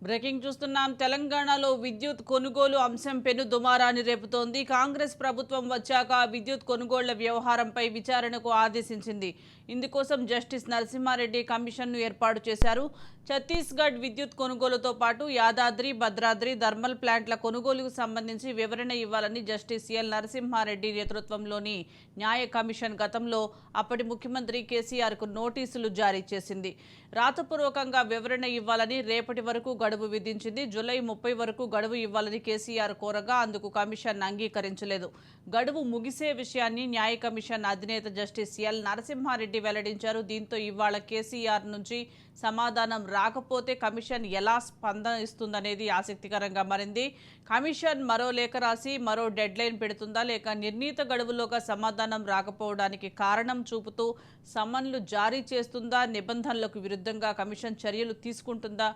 Breaking చూస్తున్నాం. తెలంగాణలో విద్యుత్ కొనుగోలు అంశం పెను దుమారాన్ని రేపుతోంది. కాంగ్రెస్ ప్రభుత్వం వచ్చాక విద్యుత్ కొనుగోళ్ల వ్యవహారంపై విచారణకు ఆదేశించింది. ఇందుకోసం జస్టిస్ నరసింహారెడ్డి కమిషన్ను ఏర్పాటు చేశారు. ఛత్తీస్గఢ్ విద్యుత్ కొనుగోలుతో పాటు యాదాద్రి, భద్రాద్రి థర్మల్ ప్లాంట్ల కొనుగోలుకు సంబంధించి వివరణ ఇవ్వాలని జస్టిస్ ఎల్ నరసింహారెడ్డి నేతృత్వంలోని న్యాయ కమిషన్ గతంలో అప్పటి ముఖ్యమంత్రి కేసీఆర్కు నోటీసులు జారీ చేసింది. రాతపూర్వకంగా వివరణ ఇవ్వాలని రేపటి వరకు గడువు విధించింది. జూలై 30 వరకు గడువు ఇవ్వాలని కేసీఆర్ కోరగా అందుకు కమిషన్ అంగీకరించలేదు. గడువు ముగిసే విషయాన్ని న్యాయ కమిషన్ అధినేత జస్టిస్ ఎల్ నరసింహారెడ్డి వెల్లడించారు. దీంతో ఇవాళ కేసీఆర్ నుంచి సమాధానం రాకపోతే కమిషన్ ఎలా స్పందన ఇస్తుందనేది ఆసక్తికరంగా మారింది. కమిషన్ మరో లేఖ రాసి మరో డెడ్లైన్ పెడుతుందా, లేక నిర్ణీత గడువులోగా సమాధానం రాకపోవడానికి కారణం చూపుతూ సమన్లు జారీ చేస్తుందా, నిబంధనలకు విరుద్ధంగా కమిషన్ చర్యలు తీసుకుంటుందా?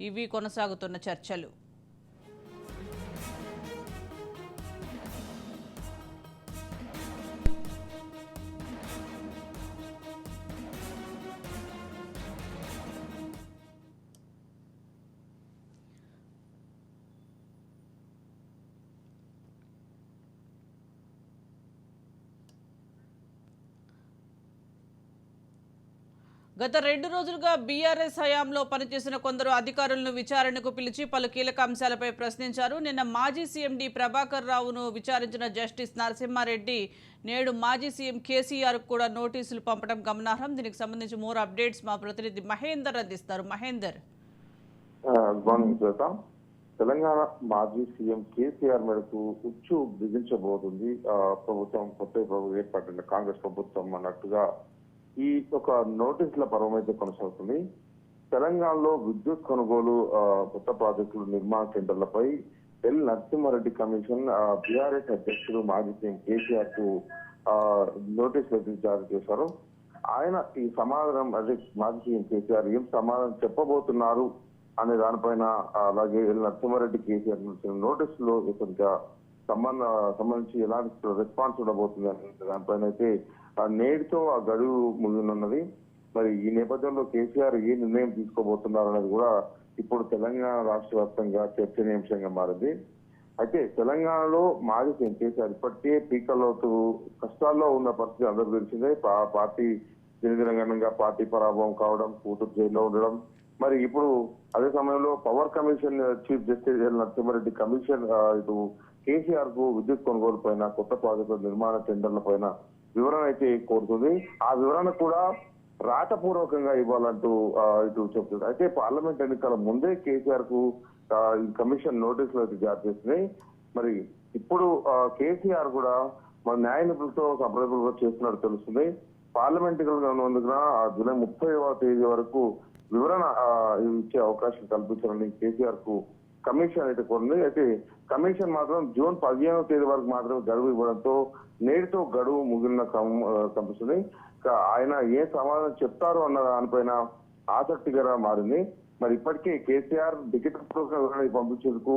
ఇవి కొనసాగుతున్న చర్చలు. గత 2 రోజులుగా బీఆర్ఎస్ హయాంలో పనిచేసిన కొందరు అధికారులను విచారణకు పిలిచి పలు కీలక అంశాలపై ప్రశ్నించారు. నిన్న మాజీ సీఎం డి ప్రభాకర్ రావును విచారించిన జస్టిస్ నరసింహారెడ్డి నేడు మాజీ సీఎం కేసీఆర్ కూడా నోటీసులు పంపడం గమనార్హం. దీనికి సంబంధించి మోర్ అప్డేట్స్ మా ప్రతినిధి మహేందర్ అందిస్తారు. మహేందర్. తెలంగాణ మాజీ సీఎం కేసీఆర్ మేరకు ఉచ్చు బిగించబోతుంది ప్రభుత్వం, కొత్త ప్రభుత్వం ఏర్పడిన కాంగ్రెస్ ప్రభుత్వం అన్నట్టుగా ఈ ఒక నోటీసుల పర్వం అయితే కొనసాగుతుంది. తెలంగాణలో విద్యుత్ కొనుగోలు కొత్త ప్రాజెక్టుల నిర్మాణ టెండర్లపై ఎల్ నరసింహారెడ్డి కమిషన్ బీఆర్ఎస్ అధ్యక్షుడు మాజీ సీఎం కేసీఆర్ కు నోటీసులు జారీ చేశారు. ఆయన ఈ సమాధానం, అదే మాజీ సీఎం కేసీఆర్ ఏం సమాధానం చెప్పబోతున్నారు అనే దానిపైన, అలాగే ఎల్ నరసింహారెడ్డి కేసీఆర్ నోటీసులో కొంచెం సంబంధించి ఎలాంటి రెస్పాన్స్ ఉండబోతుంది అనే దానిపైన అయితే నేటితో ఆ గడువు ముగినున్నది. మరి ఈ నేపథ్యంలో కేసీఆర్ ఏ నిర్ణయం తీసుకోబోతున్నారు అనేది కూడా ఇప్పుడు తెలంగాణ రాష్ట్ర వ్యాప్తంగా చర్చనీయాంశంగా మారింది. అయితే తెలంగాణలో మాజీ సీఎం కేసీఆర్ ఇప్పటికే పీకల్లోతు కష్టాల్లో ఉన్న పరిస్థితి అందరూ తెలిసిందే. పార్టీ దినదినగణంగా పార్టీ పరాభవం కావడం, కూతురు జైల్లో ఉండడం, మరి ఇప్పుడు అదే సమయంలో power commission chief justice L Narasimha Reddy commission ఇటు కేసీఆర్ కు విద్యుత్ కొనుగోలు పైన, కొత్త ప్రాజెక్టుల నిర్మాణ టెండర్ల పైన వివరణ అయితే కోరుతుంది. ఆ వివరణ కూడా రాతపూర్వకంగా ఇవ్వాలంటూ ఇటు చెప్తుంది. అయితే పార్లమెంట్ ఎన్నికల ముందే కేసీఆర్ కు కమిషన్ నోటీసులు అయితే జారీ చేస్తున్నాయి. మరి ఇప్పుడు కేసీఆర్ కూడా మన న్యాయ నిపుణులతో సంప్రదింపులు చేస్తున్నట్టు తెలుస్తుంది. పార్లమెంట్ ఎన్నికలుగా ఉన్నందున జూలై 30వ తేదీ వరకు వివరణ ఇచ్చే అవకాశం కల్పించాలని కేసీఆర్ కు కమిషన్ అయితే కోరింది. అయితే కమిషన్ మాత్రం జూన్ 15వ తేదీ వరకు మాత్రమే గడువు ఇవ్వడంతో నేటితో గడువు ముగిన కనిపిస్తుంది. ఆయన ఏ సమాధానం చెప్తారు అన్న దానిపైన ఆసక్తికరంగా మారింది. మరి ఇప్పటికే కేసీఆర్ వివరణ పంపించేందుకు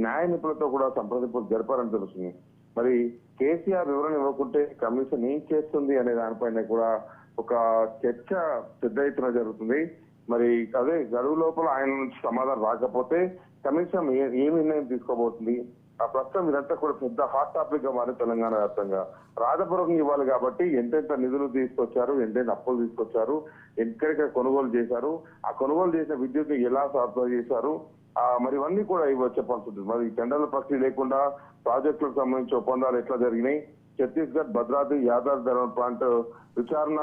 న్యాయ నిపుణులతో కూడా సంప్రదింపులు జరిపారని తెలుస్తుంది. మరి కేసీఆర్ వివరణ ఇవ్వకుంటే కమిషన్ ఏం చేస్తుంది అనే దానిపైన కూడా ఒక చర్చ పెద్ద ఎత్తున జరుగుతుంది. మరి అదే గడువు లోపల ఆయన నుంచి సమాధానం రాకపోతే కమిషన్ ఏ నిర్ణయం తీసుకోబోతుంది? ఆ ప్రస్తుతం ఇదంతా కూడా పెద్ద హాట్ టాపిక్ గా మారి తెలంగాణ వ్యాప్తంగా రాజపురం ఇవ్వాలి కాబట్టి ఎంతెంత నిధులు తీసుకొచ్చారు, ఎంతెంత అప్పులు తీసుకొచ్చారు, ఎక్కడిక్కడ కొనుగోలు చేశారు, ఆ కొనుగోలు చేసిన విద్యుత్ ఎలా సరఫరా చేశారు, మరి ఇవన్నీ కూడా చెప్పాల్సి ఉంటుంది. మరి టెండర్ల ప్రక్రియ లేకుండా ప్రాజెక్టులకు సంబంధించి ఒప్పందాలు ఎట్లా జరిగినాయి, ఛత్తీస్గఢ్, భద్రాద్రి, యాదాద్రి థర్మల్ ప్లాంట్ విచారణ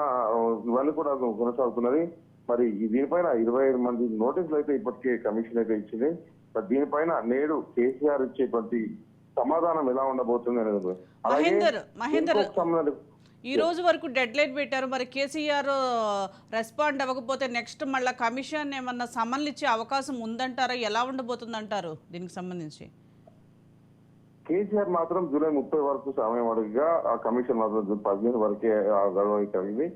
ఇవన్నీ కూడా కొనసాగుతున్నది. మరి దీనిపైన 25 మంది నోటీసులు అయితే ఇప్పటికే కమిషన్ అయితే ఇచ్చింది. మరి దీనిపైన నేడు కేసీఆర్ ఇచ్చేటువంటి సమాధానం ఎలా ఉండబోతుంది అనేది. ఈ రోజు వరకు డెడ్ లైన్ పెట్టారు. మరి కేసీఆర్ రెస్పాండ్ అవ్వకపోతే నెక్స్ట్ మళ్ళీ కమిషన్ ఏమన్నా సమన్లు ఇచ్చే అవకాశం ఉందంటారా? ఎలా ఉండబోతుంది అంటారు దీనికి సంబంధించి? కేసీఆర్ మాత్రం జూలై 30 వరకు సమయం అడుగుగా ఆ కమిషన్ మాత్రం జూన్ 15 వరకే గడువు కలిగింది.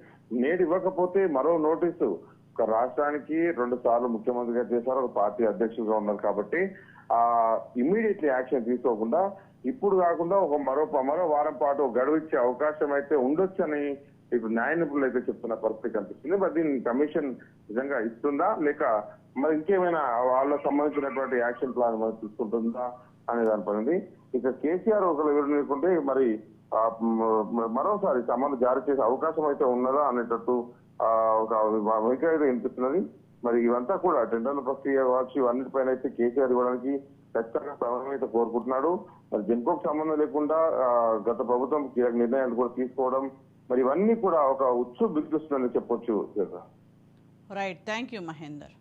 నేడు ఇవ్వకపోతే మరో నోటీసు ఒక రాష్ట్రానికి 2 సార్లు ముఖ్యమంత్రిగా చేశారు, ఒక పార్టీ అధ్యక్షుడిగా ఉన్నారు కాబట్టి ఇమ్మీడియట్లీ యాక్షన్ తీసుకోకుండా ఇప్పుడు కాకుండా ఒక మరో వారం పాటు గడువు ఇచ్చే అవకాశం అయితే ఉండొచ్చని ఇప్పుడు న్యాయ నిపుణులు అయితే చెప్తున్న పరిస్థితి కనిపిస్తుంది. మరి దీన్ని కమిషన్ నిజంగా ఇస్తుందా లేక మరి ఇంకేమైనా వాళ్ళకు సంబంధించినటువంటి యాక్షన్ ప్లాన్ మనం తీసుకుంటుందా అనే దానిపై ఉంది. ఇక కేసీఆర్ ఒకరు వివరించుకుంటే మరి మరోసారి సమన్లు జారీ చేసే అవకాశం అయితే ఉన్నదా అనేటట్టు ఒక వైఖరి అయితే వినిపిస్తున్నది. మరి ఇవంతా కూడా టెండర్ల ప్రక్రియ కావచ్చు ఇవన్నిటిపైన అయితే కేసీఆర్ ఇవ్వడానికి ఖచ్చితంగా సమన్వయం అయితే కోరుకుంటున్నాడు. మరి జెన్కోకు సంబంధం లేకుండా గత ప్రభుత్వం కీలక నిర్ణయాలు కూడా తీసుకోవడం మరి ఇవన్నీ కూడా ఒక ఉచ్చు బిగుస్తుందని చెప్పొచ్చు. Right, thank you Mahender.